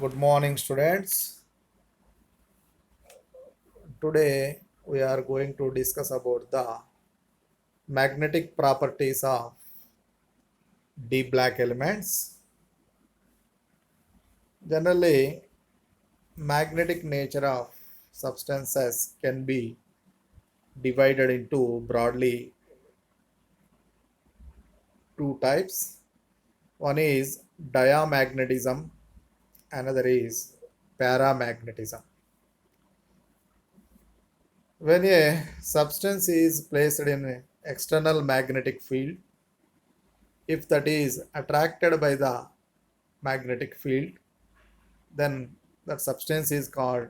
Good morning, students. Today we are going to discuss about the magnetic properties of D black elements. Generally, magnetic nature of substances can be divided into broadly two types. One is diamagnetism, another is paramagnetism. When a substance is placed in an external magnetic field, if that is attracted by the magnetic field, then that substance is called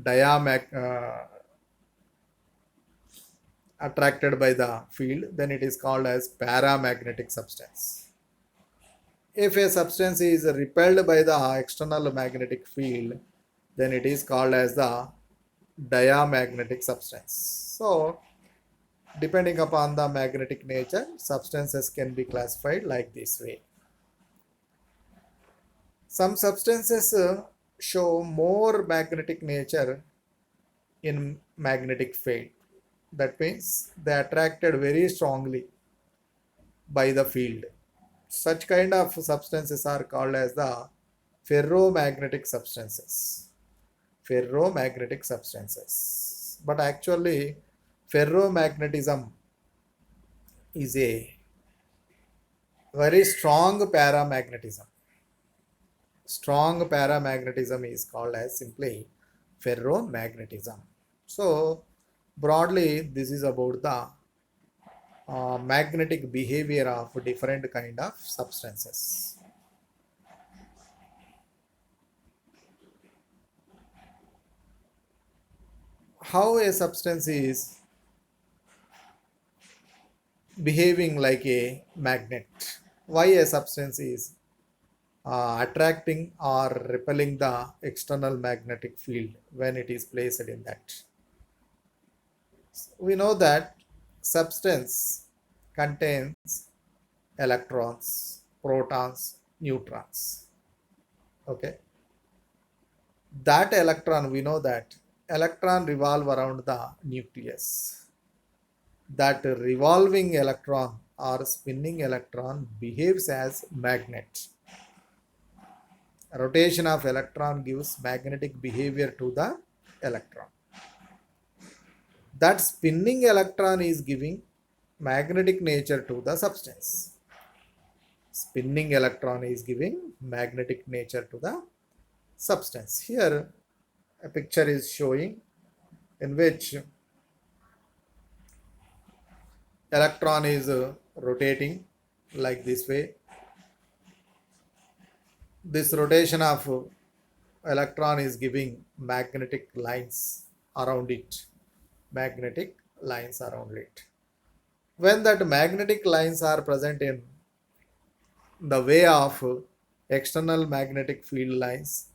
diamag attracted by the field, then it is called as paramagnetic substance. If a substance is repelled by the external magnetic field, then it is called as the diamagnetic substance. So depending upon the magnetic nature, substances can be classified like this way. Some substances show more magnetic nature in magnetic field. That means they attracted very strongly by the field. Such kind of substances are called as the ferromagnetic substances. Ferromagnetic substances. But actually, ferromagnetism is a very strong paramagnetism. Strong paramagnetism is called as simply ferromagnetism. So, broadly, this is about the magnetic behavior of different kind of substances. How a substance is behaving like a magnet, why a substance is attracting or repelling the external magnetic field when it is placed in that. We know that substance contains electrons, protons, neutrons. Okay, that electron, we know that electron revolve around the nucleus. That revolving electron or spinning electron behaves as magnet. Rotation of electron gives magnetic behavior to the electron. That spinning electron is giving magnetic nature to the substance. Spinning electron is giving magnetic nature to the substance. Here a picture is showing in which electron is rotating like this way. This rotation of electron is giving magnetic lines around it. Magnetic lines around it. When that magnetic lines are present in the way of external magnetic field lines,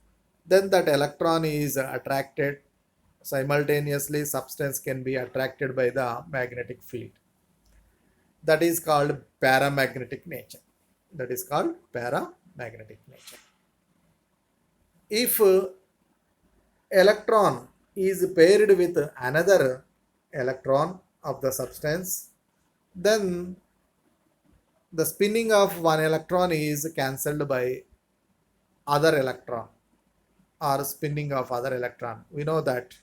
then that electron is attracted. Simultaneously substance can be attracted by the magnetic field. That is called paramagnetic nature. That is called paramagnetic nature. If electron is paired with another electron of the substance, then the spinning of one electron is cancelled by other electron or spinning of other electron. We know that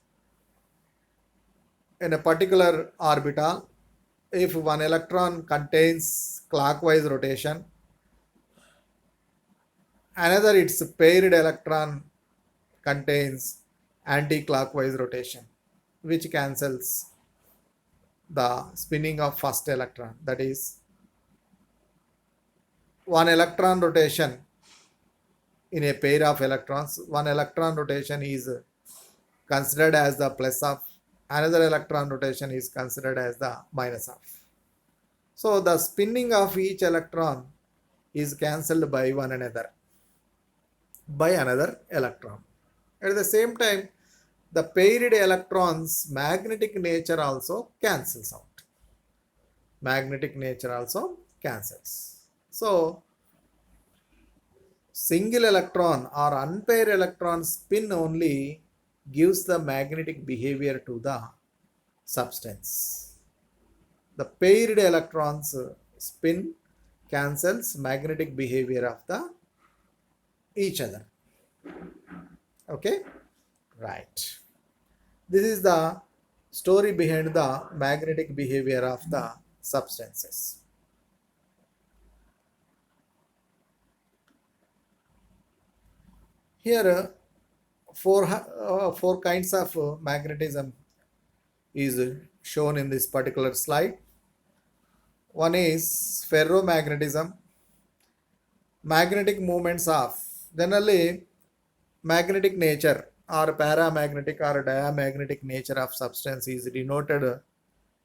in a particular orbital, if one electron contains clockwise rotation, another its paired electron contains anti-clockwise rotation, which cancels the spinning of first electron. That is, one electron rotation in a pair of electrons, one electron rotation is considered as the plus of, another electron rotation is considered as the minus of. So the spinning of each electron is cancelled by one another, by another electron. At the same time, the paired electrons magnetic nature also cancels out. Magnetic nature also cancels. So single electron or unpaired electron spin only gives the magnetic behavior to the substance. The paired electrons spin cancels magnetic behavior of the each other. Okay, right. This is the story behind the magnetic behavior of the substances. Here, four kinds of magnetism is shown in this particular slide. One is ferromagnetism. Magnetic moments of generally magnetic nature or paramagnetic or diamagnetic nature of substance is denoted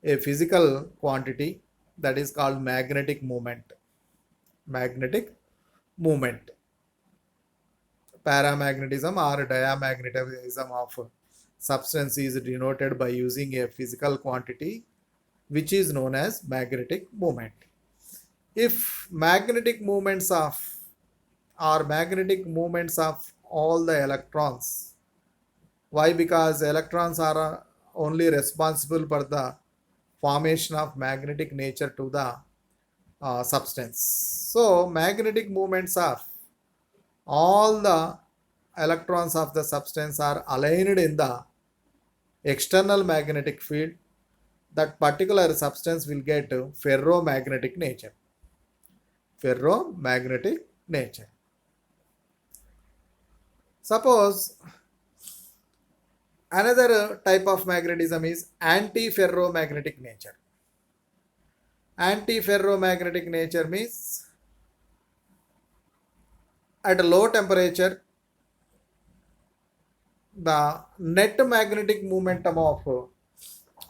a physical quantity that is called magnetic moment. Magnetic moment. Paramagnetism or diamagnetism of substance is denoted by using a physical quantity which is known as magnetic moment. If magnetic moments of or magnetic moments of all the electrons, why? Because electrons are only responsible for the formation of magnetic nature to the substance. So magnetic moments of all the electrons of the substance are aligned in the external magnetic field. That particular substance will get ferromagnetic nature. Ferromagnetic nature. Suppose another type of magnetism is antiferromagnetic nature. Antiferromagnetic nature means at a low temperature the net magnetic momentum of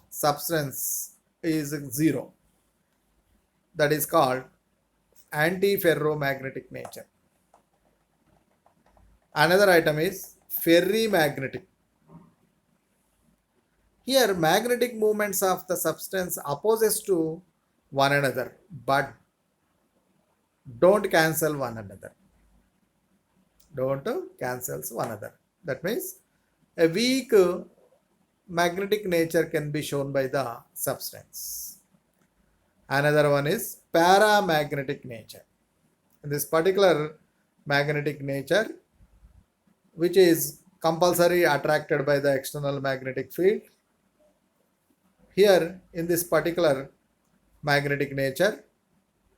substance is zero. That is called antiferromagnetic nature. Another item is ferrimagnetic. Here magnetic moments of the substance opposes to one another but don't cancel one another. Don't cancels one another. That means a weak magnetic nature can be shown by the substance. Another one is paramagnetic nature. In this particular magnetic nature, which is compulsory attracted by the external magnetic field. Here in this particular magnetic nature,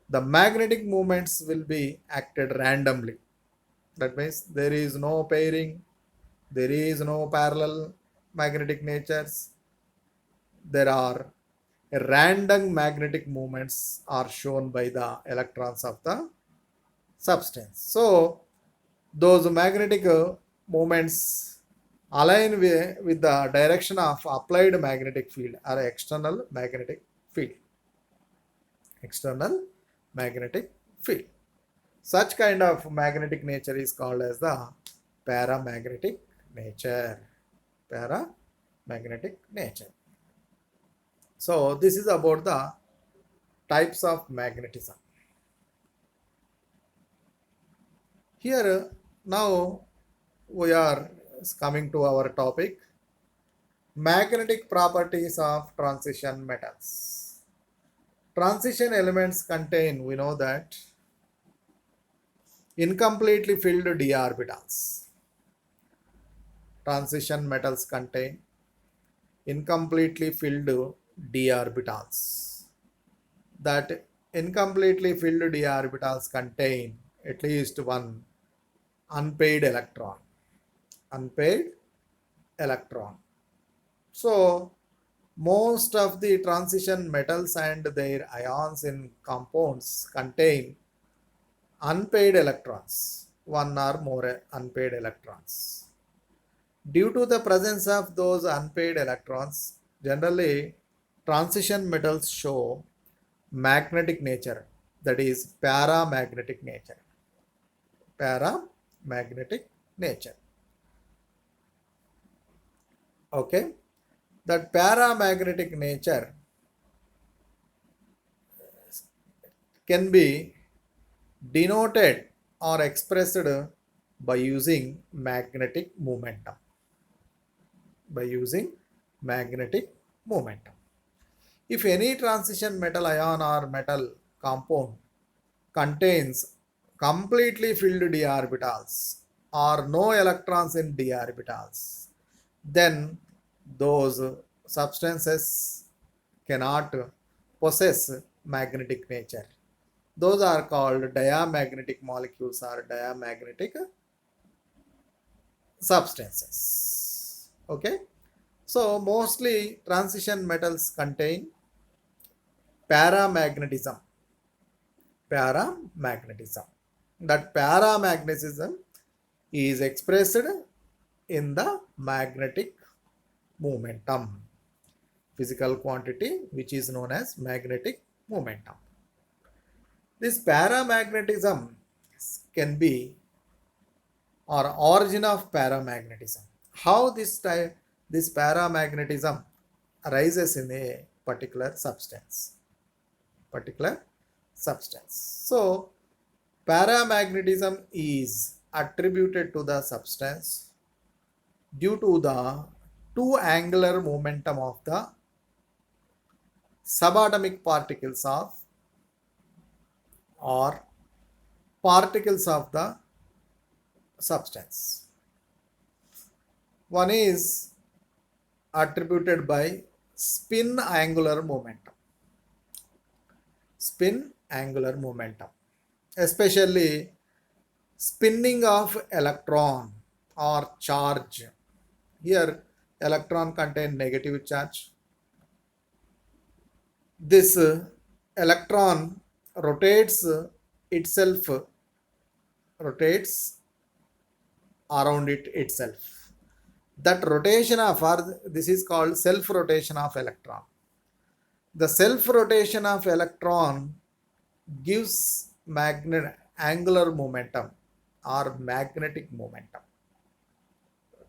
the magnetic moments will be acted randomly. That means there is no pairing, there is no parallel magnetic natures. There are random magnetic moments are shown by the electrons of the substance. So those magnetic moments align with the direction of applied magnetic field or external magnetic field. External magnetic field. Such kind of magnetic nature is called as the paramagnetic nature. Paramagnetic nature. So this is about the types of magnetism. Here now we are coming to our topic, magnetic properties of transition metals. Transition elements contain, we know that, incompletely filled d orbitals. Transition metals contain incompletely filled d orbitals. That incompletely filled d orbitals contain at least one unpaired electron. Unpaired electron. So most of the transition metals and their ions in compounds contain unpaired electrons, one or more unpaired electrons. Due to the presence of those unpaired electrons, generally transition metals show magnetic nature, that is paramagnetic nature. Paramagnetic nature. Okay, that paramagnetic nature can be denoted are expressed by using magnetic momentum. By using magnetic momentum. If any transition metal ion or metal compound contains completely filled d orbitals or no electrons in d orbitals, then those substances cannot possess magnetic nature. Those are called diamagnetic molecules or diamagnetic substances. Okay, so mostly transition metals contain paramagnetism. Paramagnetism. That paramagnetism is expressed in the magnetic momentum, physical quantity which is known as magnetic momentum. This paramagnetism can be or origin of paramagnetism. How this paramagnetism arises in a particular substance. So paramagnetism is attributed to the substance due to the two angular momentum of the subatomic particles of or particles of the substance. One is attributed by spin angular momentum. Spin angular momentum, especially spinning of electron or charge. Here electron contain negative charge. This electron rotates itself, rotates around it itself. That rotation of, or this is called self rotation of electron. The self rotation of electron gives angular momentum or magnetic momentum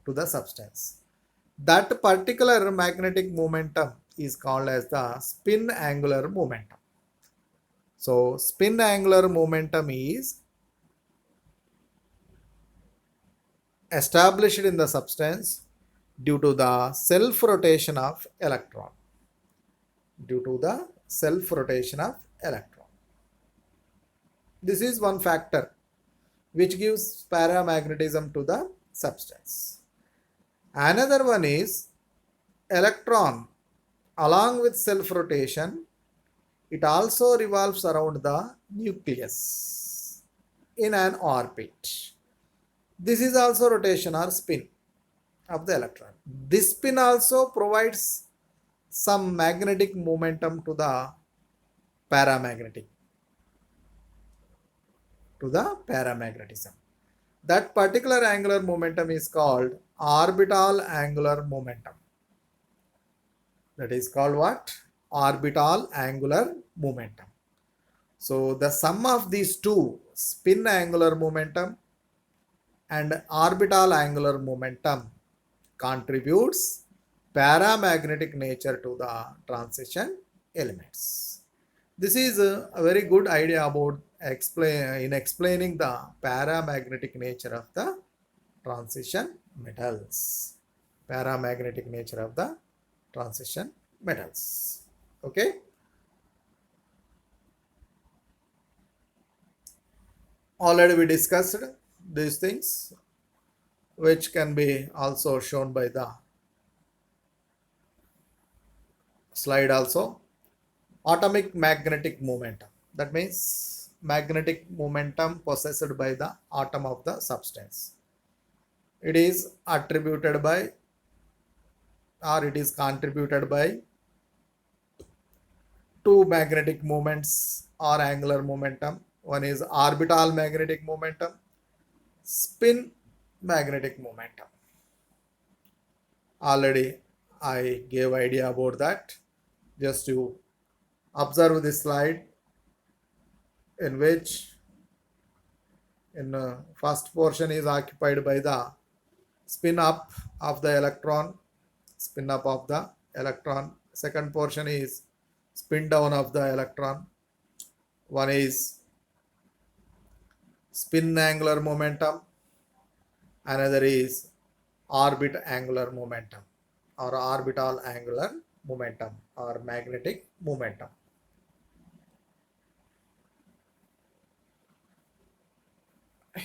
to the substance. That particular magnetic momentum is called as the spin angular momentum. So spin angular momentum is established in the substance due to the self rotation of electron. Due to the self rotation of electron. This is one factor which gives paramagnetism to the substance. Another one is electron along with self rotation, it also revolves around the nucleus in an orbit. This is also rotation or spin of the electron. This spin also provides some magnetic momentum to the paramagnetism. That particular angular momentum is called orbital angular momentum. That is called what? Orbital angular momentum. So the sum of these two, spin angular momentum and orbital angular momentum, contributes paramagnetic nature to the transition elements. This is a very good idea about explaining the paramagnetic nature of the transition metals. Paramagnetic nature of the transition metals. Okay. Already we discussed these things, which can be also shown by the slide also. Atomic magnetic momentum. That means magnetic momentum possessed by the atom of the substance. It is attributed by or it is contributed by two magnetic moments or angular momentum. One is orbital magnetic momentum, spin magnetic momentum. Already I gave idea about that. Just to observe this slide, in which in first portion is occupied by the spin up of the electron, spin up of the electron. Second portion is spin down of the electron. One is spin angular momentum, another is orbit angular momentum or orbital angular momentum or magnetic momentum.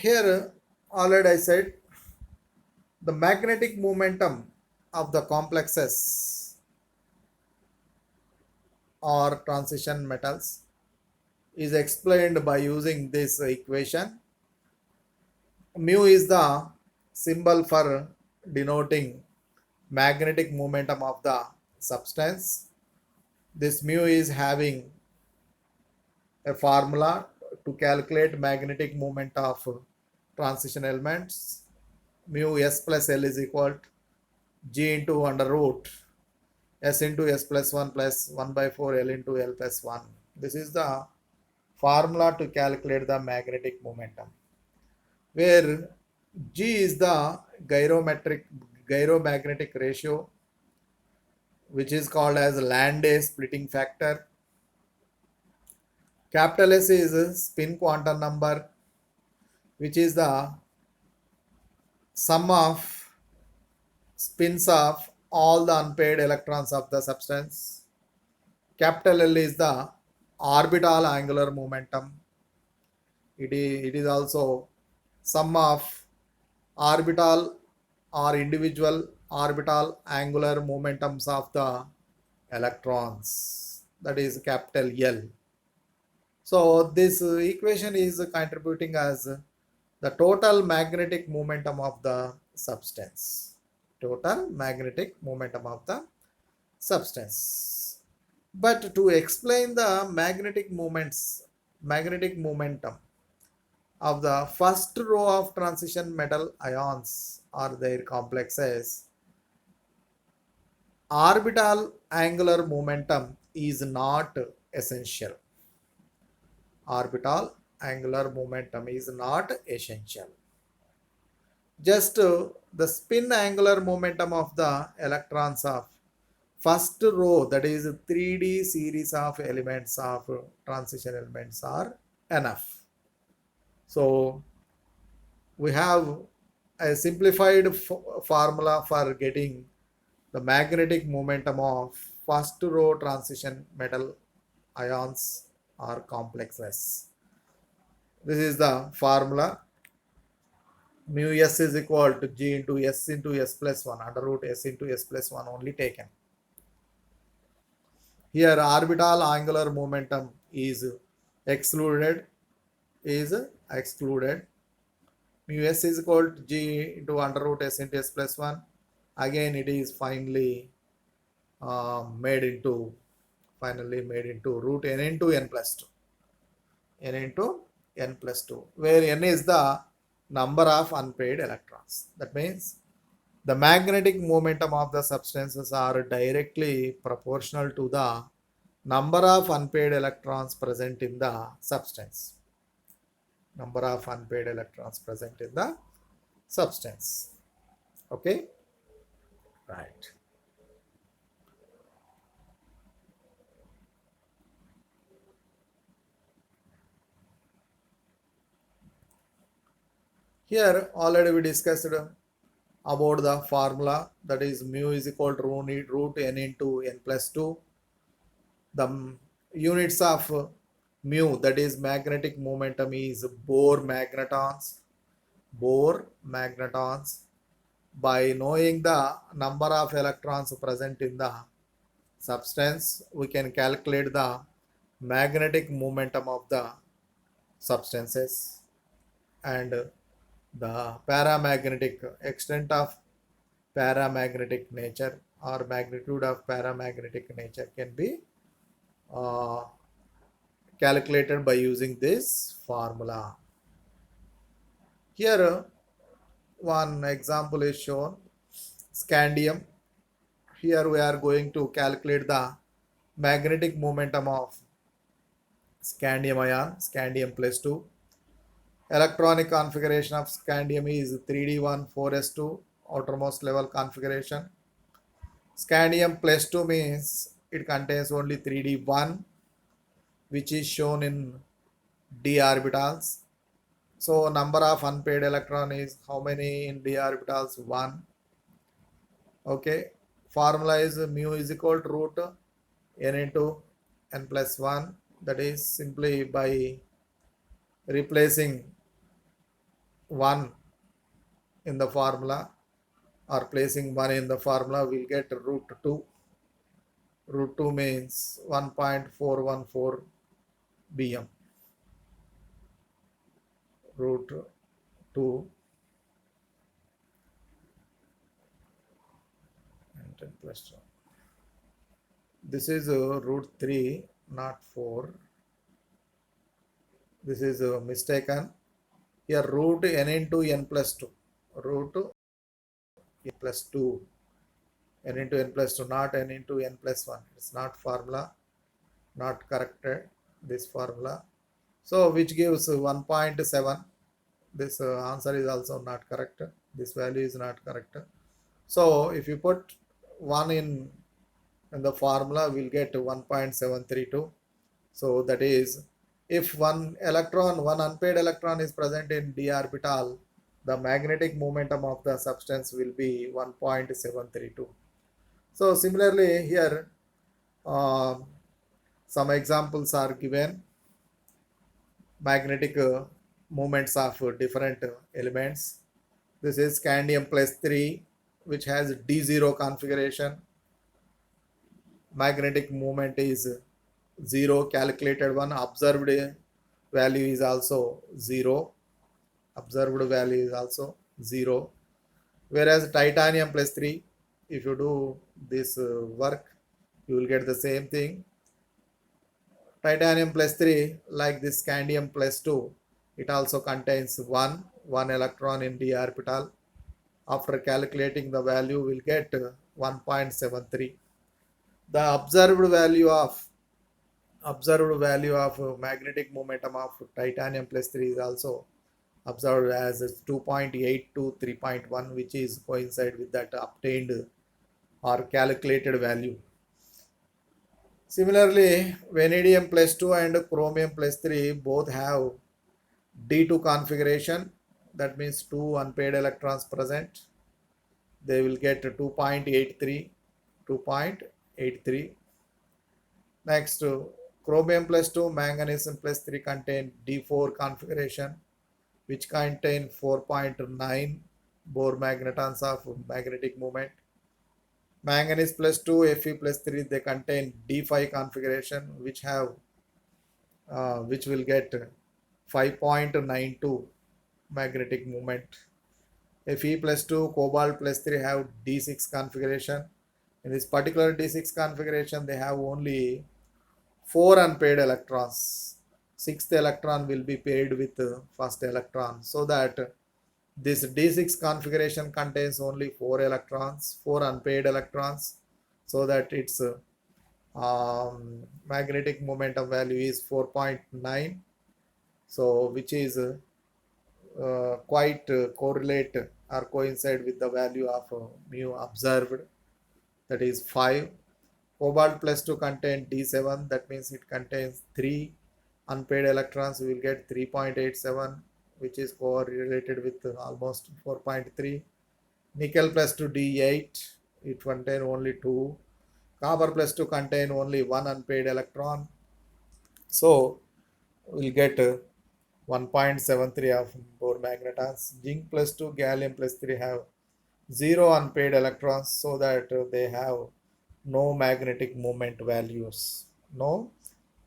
Here already I said the magnetic momentum of the complexes or transition metals is explained by using this equation. Mu is the symbol for denoting magnetic momentum of the substance. This mu is having a formula to calculate magnetic moment of transition elements. Mu S plus L is equal to G into under root S into S plus 1 plus 1 by 4 L into L plus 1. This is the formula to calculate the magnetic momentum, where G is the gyromagnetic ratio, which is called as Landé splitting factor. Capital S is spin quantum number, which is the sum of spins of all the unpaired electrons of the substance. Capital L is the orbital angular momentum. It is also sum of orbital or individual orbital angular momentums of the electrons. That is capital L. So this equation is contributing as the total magnetic momentum of the substance. Total magnetic momentum of the substance. But to explain the magnetic momentum of the first row of transition metal ions or their complexes, orbital angular momentum is not essential. Orbital angular momentum is not essential. Just the spin angular momentum of the electrons of first row, that is 3D series of elements of transition elements, are enough. So we have a simplified formula for getting the magnetic momentum of first row transition metal ions or complexes. This is the formula. Mu S is equal to G into S plus 1 under root S into S plus 1 only taken. Here orbital angular momentum is excluded. Mu S is equal to G into under root S into S plus 1. Again it is finally made into root n into n plus 2. N into n plus 2, where n is the number of unpaired electrons. That means the magnetic momentum of the substances are directly proportional to the number of unpaired electrons present in the substance. Number of unpaired electrons present in the substance. Okay? Right. Here already we discussed about the formula, that is mu is equal to root n into n plus 2. The units of mu, that is magnetic momentum, is Bohr magnetons. Bohr magnetons. By knowing the number of electrons present in the substance, we can calculate the magnetic momentum of the substances, and the paramagnetic extent of paramagnetic nature or magnitude of paramagnetic nature can be uh, calculated by using this formula. Here one example is shown, scandium. Here we are going to calculate the magnetic momentum of scandium ion, scandium plus 2. Electronic configuration of scandium is 3d1 4s2 outermost level configuration. Scandium plus 2 means it contains only 3d1, which is shown in d orbitals. So number of unpaired electron is how many in d orbitals? 1. Okay, formula is mu is equal to root n into n plus 1. That is simply by replacing 1 in the formula or placing 1 in the formula, we'll get root 2. Root 2 means 1.414 bm. Root 2 and 10 plus 1. This is root 3, not 4. This is mistaken. Here root n into n plus 2. Root n plus 2. N into n plus 2, not n into n plus 1. It's not formula, not corrected, this formula. So which gives 1.7. This answer is also not correct. This value is not correct. So if you put 1 in the formula, we'll get 1.732. So that is, if one unpaired electron is present in d orbital, the magnetic momentum of the substance will be 1.732. So similarly here, some examples are given. Magnetic moments of different elements. This is scandium plus 3, which has D0 configuration. Magnetic moment is 0, calculated one. Observed value is also 0. Observed value is also 0. Whereas titanium plus 3, if you do this work, you will get the same thing. Titanium plus 3, like this scandium plus 2, it also contains 1 electron in d orbital. After calculating the value, we'll get 1.73. The observed value of magnetic momentum of titanium plus 3 is also observed as 2.8 to 3.1, which is coincide with that obtained or calculated value. Similarly, vanadium plus 2 and chromium plus 3 both have D2 configuration. That means 2 unpaired electrons present. They will get 2.83. Next, chromium plus 2, manganese plus 3 contain D4 configuration, which contain 4.9 Bohr magnetons of magnetic moment. Manganese plus 2, Fe plus 3, they contain D5 configuration, which will get 5.92 magnetic moment. Fe plus 2, cobalt plus 3 have D6 configuration. In this particular D6 configuration, they have only 4 unpaired electrons. Sixth electron will be paired with first electron, so that this D6 configuration contains only 4 electrons, 4 unpaired electrons, so that its magnetic momentum value is 4.9. So which is quite correlate or coincide with the value of mu observed, that is 5. Cobalt plus 2 contain D7, that means it contains 3 unpaired electrons. We will get 3.87, which is correlated with almost 4.3. Nickel plus 2 D8, it contain only 2. Copper plus 2 contain only 1 unpaired electron. So we'll get 1.73 of Bohr magnetons. Zinc plus 2, gallium plus 3 have 0 unpaired electrons, so that they have no magnetic moment values. No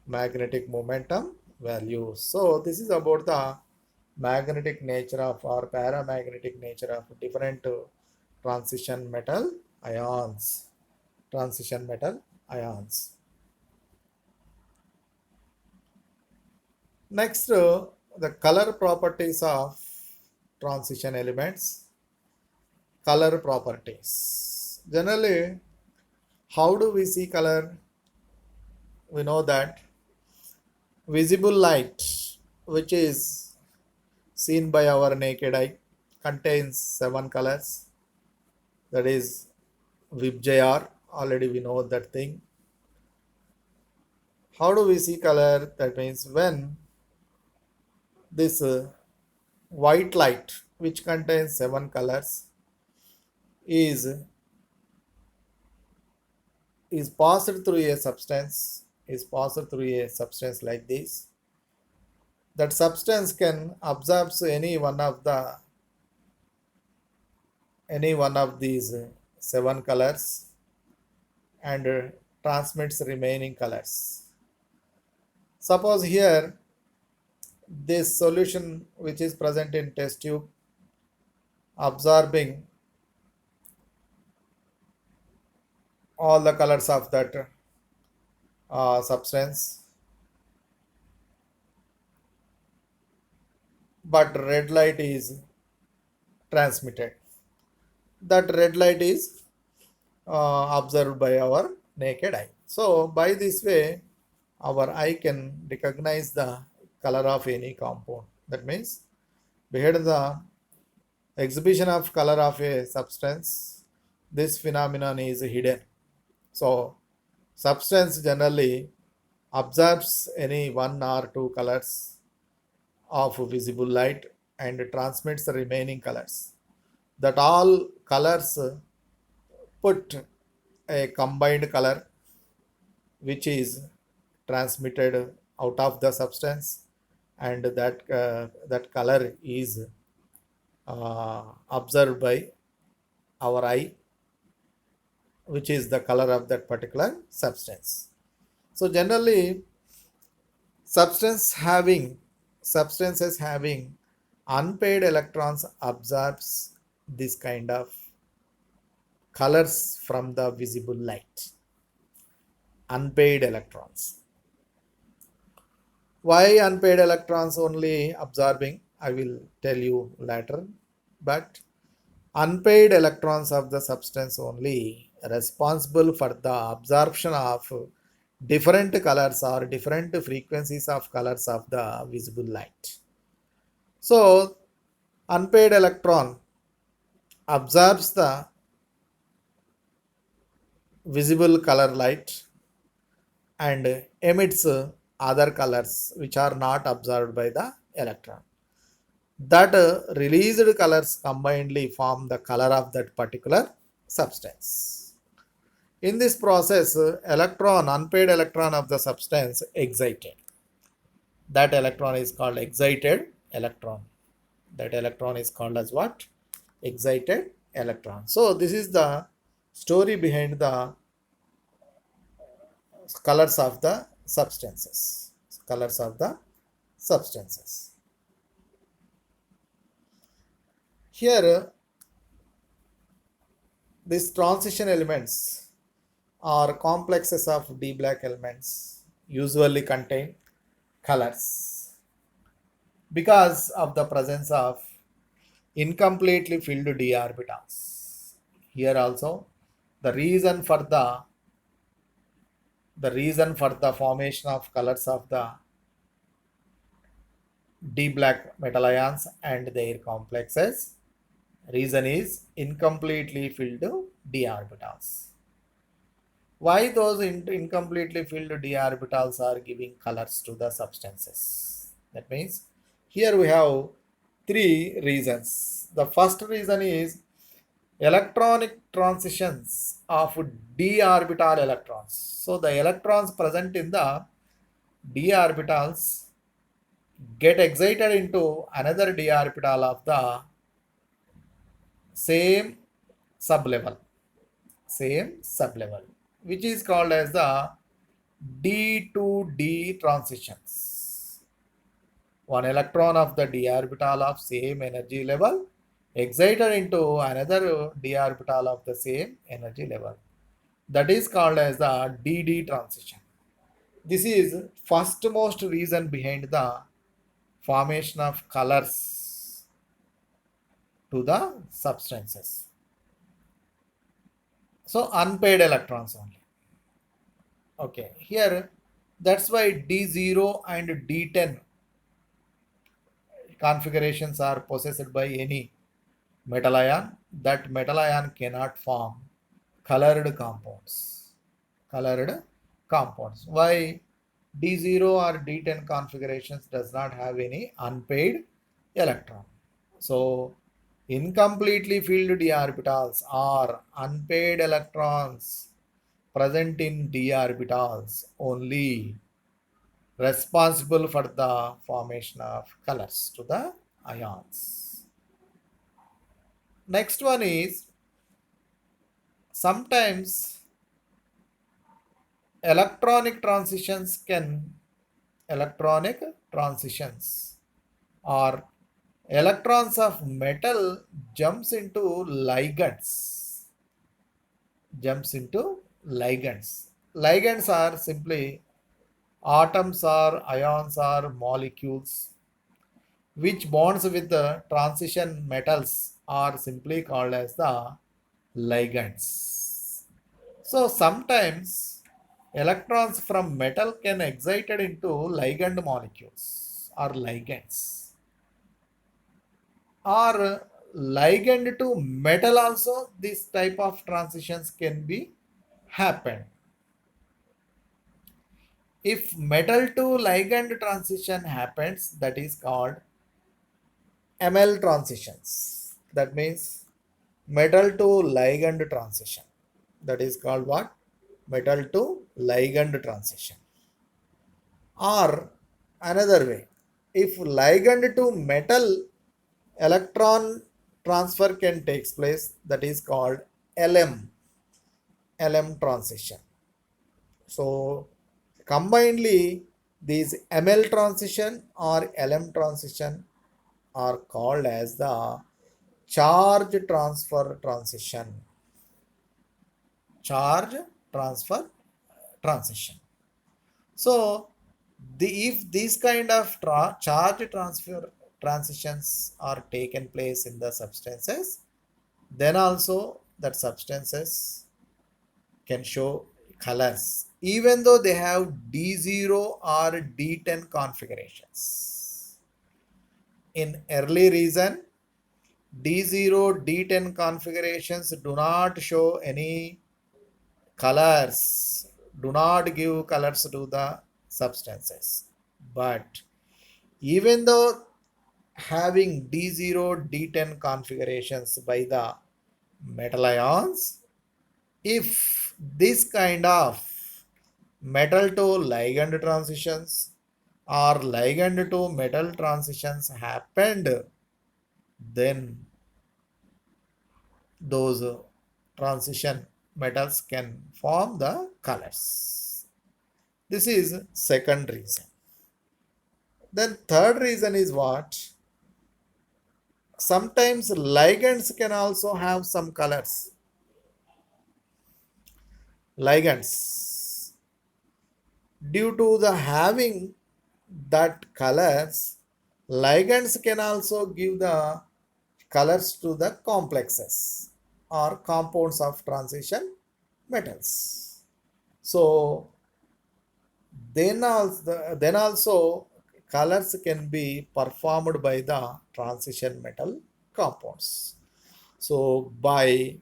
magnetic momentum values. So this is about the magnetic nature of or paramagnetic nature of different transition metal ions. Transition metal ions. Next, the color properties of transition elements. Color properties. Generally, how do we see color? We know that visible light, which is seen by our naked eye, contains 7 colors. That is VIBGYOR. Already we know that thing. How do we see color? That means when this white light which contains 7 colors is passed through a substance like this. That substance can absorb any one of these 7 colors and transmits remaining colors. Suppose here this solution which is present in test tube absorbing all the colors of that substance, but red light is transmitted. That red light is observed by our naked eye. So by this way our eye can recognize the color of any compound. That means behind the exhibition of color of a substance, this phenomenon is hidden. So substance generally absorbs any one or two colors of visible light and transmits the remaining colors. That all colors put a combined color which is transmitted out of the substance, and that color is observed by our eye, which is the color of that particular substance. So generally substances having unpaired electrons absorbs this kind of colors from the visible light. Unpaired electrons. Why unpaired electrons only absorbing? I will tell you later. But unpaired electrons of the substance only responsible for the absorption of different colors or different frequencies of colors of the visible light. So unpaired electron absorbs the visible color light and emits other colors which are not absorbed by the electron. That released colors combinedly form the color of that particular substance. In this process, unpaired electron of the substance excited. That electron is called excited electron. That electron is called as what? Excited electron. So this is the story behind the colors of the substances. Colors of the substances. Here, these transition elements or complexes of d black elements usually contain colors because of the presence of incompletely filled d orbitals. Here also the reason for the formation of colors of the d black metal ions and their complexes, reason is incompletely filled d orbitals. Why those incompletely filled d orbitals are giving colors to the substances? That means here we have 3 reasons. The first reason is electronic transitions of d orbital electrons. So the electrons present in the d orbitals get excited into another d orbital of the same sublevel, which is called as the d to d transitions. One electron of the d orbital of same energy level excited into another d orbital of the same energy level. That is called as the dd transition. This is first most reason behind the formation of colors to the substances. So unpaired electrons only. Okay, here that's why D0 and D10 configurations are possessed by any metal ion. That metal ion cannot form colored compounds. Why? D0 or D10 configurations does not have any unpaired electron. So, incompletely filled d orbitals are unpaired electrons present in d orbitals only, responsible for the formation of colors to the ions. Next one is sometimes electronic transitions can electronic transitions or electrons of metal jumps into ligands. Ligands are simply atoms or ions or molecules which bonds with the transition metals are simply called as the ligands. So sometimes electrons from metal can excited into ligand molecules or ligands, or ligand to metal also this type of transitions can be happen. If metal to ligand transition happens, that is called ML transitions. That means metal to ligand transition. That is called what? Metal to ligand transition. Or another way, if ligand to metal electron transfer can takes place, that is called LM transition. So combinedly, these ML transition or LM transition are called as the charge transfer transition. Charge transfer transition. So if these kind of charge transfer transitions are taken place in the substances, then also that substances can show colors even though they have D0 or D10 configurations. In early reason, D0, D10 configurations do not show any colors, do not give colors to the substances. But even though having D0, D10 configurations by the metal ions, if this kind of metal to ligand transitions or ligand to metal transitions happened, then those transition metals can form the colors. This is second reason. Then third reason is what? Sometimes ligands can also have some colors. Ligands, due to the having that colors, ligands can also give the colors to the complexes or compounds of transition metals. So then also colors can be performed by the transition metal compounds. So by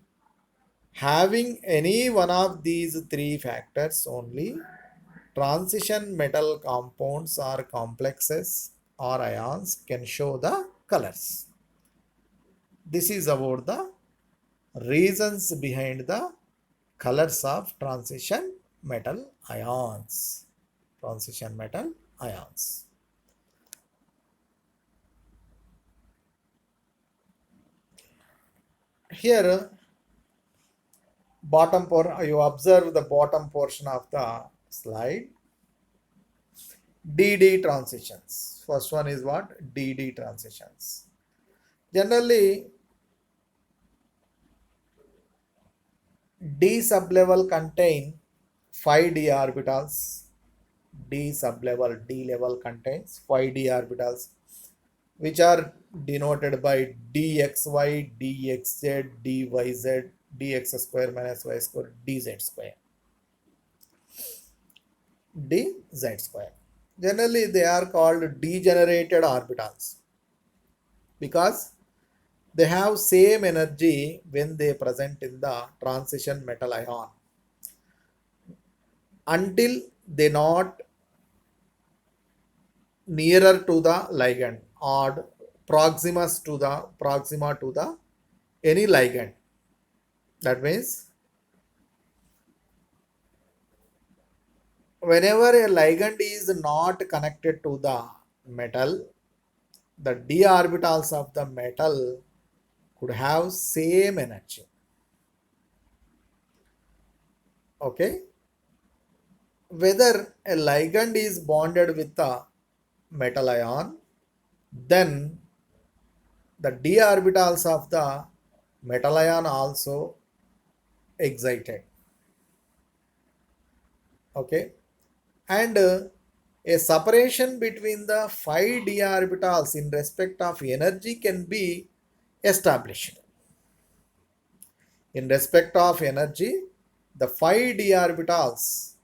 having any one of these three factors only, transition metal compounds or complexes or ions can show the colors. This is about the reasons behind the colors of transition metal ions. Transition metal ions. Here, you observe the bottom portion of the slide. DD transitions. First one is what? DD transitions. Generally, D sublevel contain 5 d orbitals. D level contains 5 d orbitals, which are denoted by dxy, dxz, dyz, dx square minus y square, dz square, dz square. Generally, they are called degenerated orbitals because they have same energy when they present in the transition metal ion until they not nearer to the ligand or proxima to the any ligand. That means whenever a ligand is not connected to the metal, the d orbitals of the metal could have same energy. Okay, whether a ligand is bonded with a metal ion, then the d orbitals of the metal ion also excited. Okay, and a separation between the 5 d orbitals in respect of energy can be established. In respect of energy, the 5 d orbitals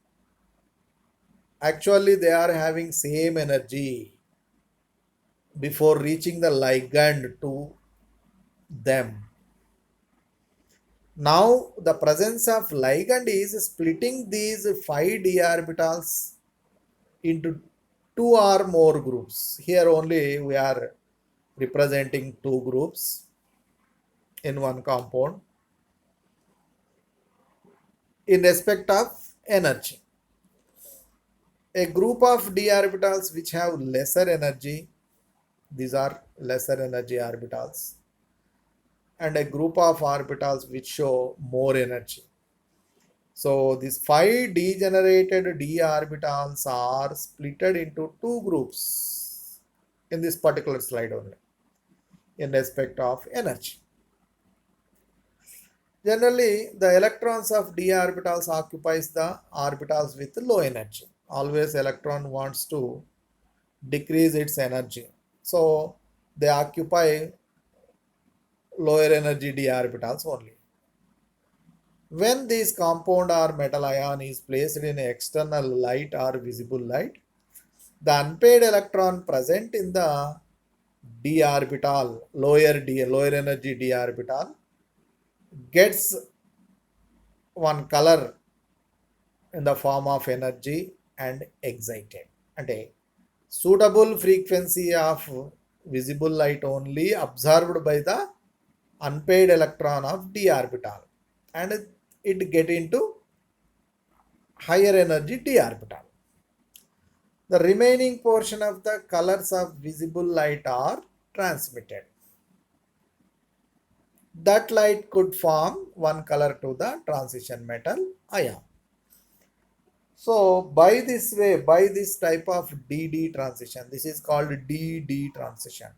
actually they are having same energy before reaching the ligand to them. Now the presence of ligand is splitting these 5 d orbitals into two or more groups. Here only we are representing two groups in one compound in respect of energy. A group of d orbitals which have lesser energy, these are lesser energy orbitals, and a group of orbitals which show more energy. So these 5 degenerated d orbitals are splitted into two groups in this particular slide only in respect of energy. Generally, the electrons of d orbitals occupies the orbitals with low energy. Always electron wants to decrease its energy. So they occupy lower energy d orbitals only. When this compound or metal ion is placed in external light or visible light, the unpaired electron present in the d orbital, lower energy d orbital, gets one color in the form of energy and excited. And a suitable frequency of visible light only observed by the unpaired electron of d orbital, and it get into higher energy d orbital. The remaining portion of the colors of visible light are transmitted. That light could form one color to the transition metal ion. So by this way, by this type of DD transition, this is called DD transition.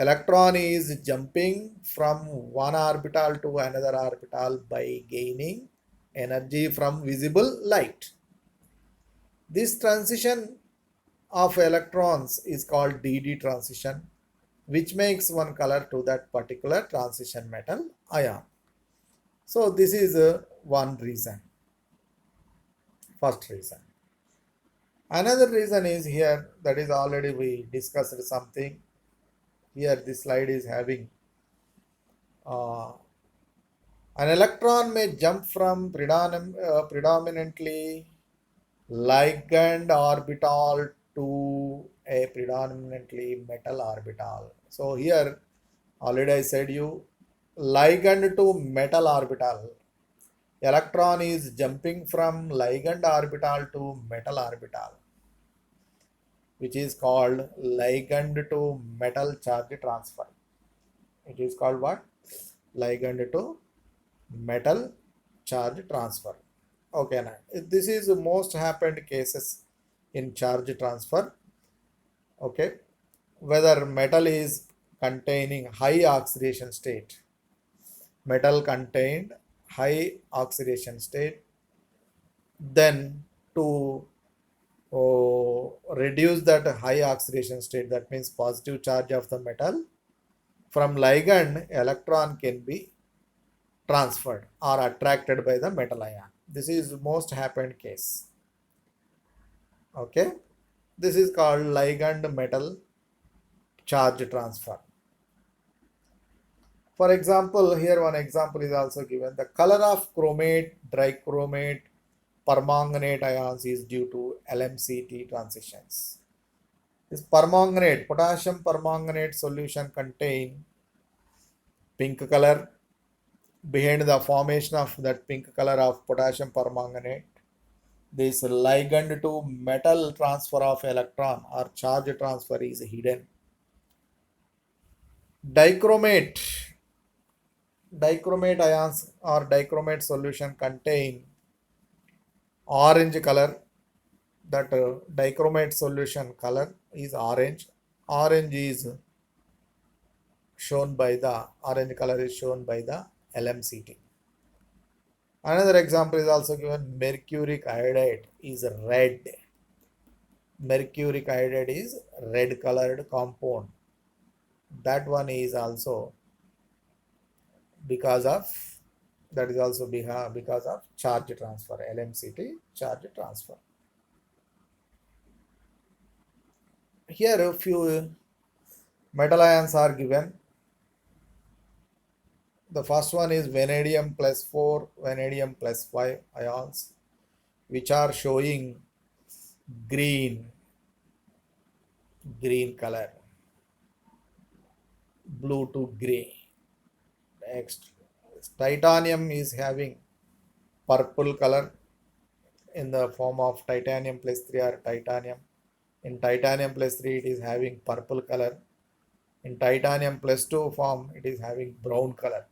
Electron is jumping from one orbital to another orbital by gaining energy from visible light. This transition of electrons is called DD transition, which makes one color to that particular transition metal ion. So this is one reason, first reason. Another reason is here, that is already we discussed something. Here this slide is having uh, an electron may jump from predominantly ligand orbital to a predominantly metal orbital. So here already I said you, ligand to metal orbital. Electron is jumping from ligand orbital to metal orbital, which is called ligand to metal charge transfer. It is called what? Ligand to metal charge transfer. Okay, now this is the most happened cases in charge transfer. Okay, whether metal is containing high oxidation state, metal contained high oxidation state, then to reduce that high oxidation state, that means positive charge of the metal, from ligand electron can be transferred or attracted by the metal ion. This is most happened case. Okay, this is called ligand metal charge transfer. For example, here one example is also given. The color of chromate, dichromate, permanganate ions is due to LMCT transitions. This permanganate, potassium permanganate solution contain pink color. Behind the formation of that pink color of potassium permanganate, this ligand to metal transfer of electron or charge transfer is hidden. Dichromate, dichromate ions or dichromate solution contain orange color. That dichromate solution color is orange. Orange is shown by the orange color is shown by the LMCT. Another example is also given. Mercuric iodide is red. Mercuric iodide is red colored compound. That one is also because of because of charge transfer, LMCT charge transfer. Here a few metal ions are given. The first one is vanadium plus 4, vanadium plus 5 ions, which are showing green color, blue to gray. Next, titanium is having purple color in the form of titanium plus 3 or titanium. In titanium plus 3 it is having purple color. In titanium plus 2 form it is having brown color.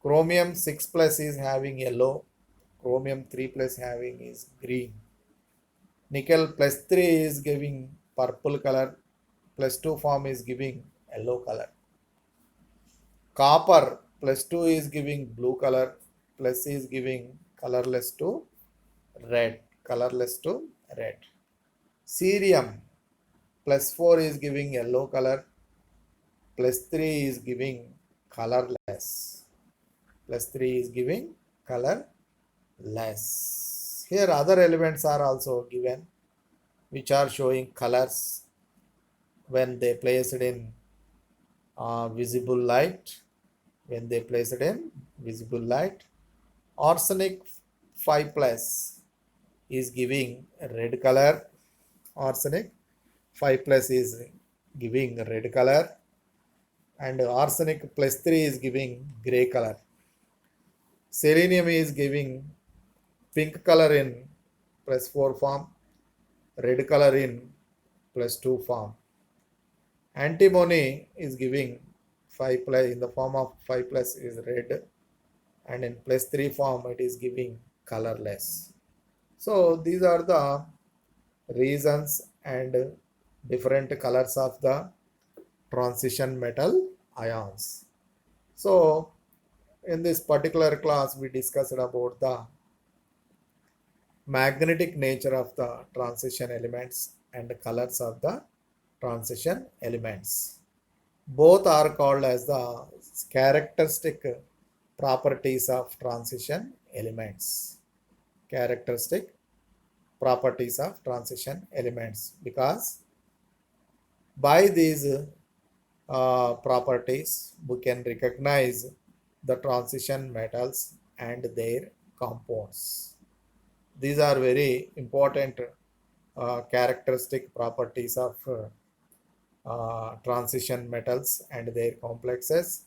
Chromium 6 plus is having yellow. Chromium 3 plus having is green. Nickel plus 3 is giving purple color. Plus 2 form is giving yellow color. Copper plus 2 is giving blue color. Plus is giving colorless to red. Colorless to red. Cerium plus 4 is giving yellow color. Plus 3 is giving colorless. Plus 3 is giving colorless. Here other elements are also given, which are showing colors when they placed in visible light. When they place it in visible light, arsenic 5 plus is giving red color. Arsenic 5 plus is giving red color, and arsenic plus 3 is giving gray color. Selenium is giving pink color in plus 4 form, red color in plus 2 form. Antimony is giving 5 plus in the form of 5 plus is red, and in plus 3 form it is giving colorless. So these are the reasons and different colors of the transition metal ions. So in this particular class we discussed about the magnetic nature of the transition elements and the colors of the transition elements. Both are called as the characteristic properties of transition elements. Characteristic properties of transition elements, because by these properties we can recognize the transition metals and their compounds. These are very important characteristic properties of transition metals and their complexes.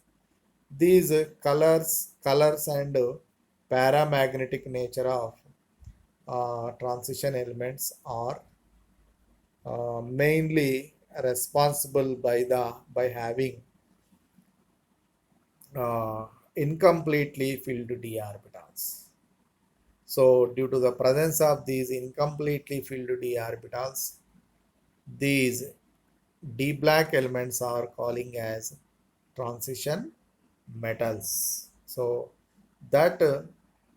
These colors and paramagnetic nature of transition elements are mainly responsible by having incompletely filled d orbitals. So due to the presence of these incompletely filled d orbitals, these d black elements are calling as transition metals. So that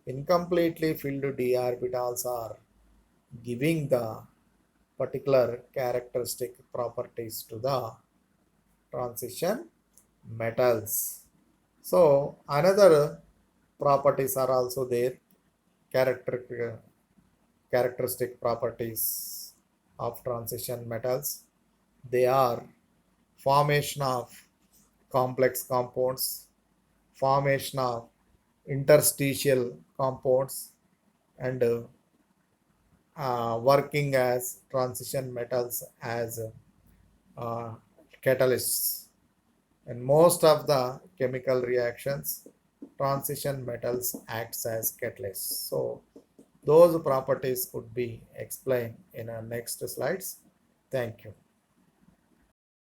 incompletely filled d orbitals are giving the particular characteristic properties to the transition metals. So another properties are also there, characteristic properties of transition metals. They are formation of complex compounds, formation of interstitial compounds, and working as transition metals as uh, catalysts. In most of the chemical reactions, transition metals acts as catalysts. So those properties could be explained in our next slides. Thank you.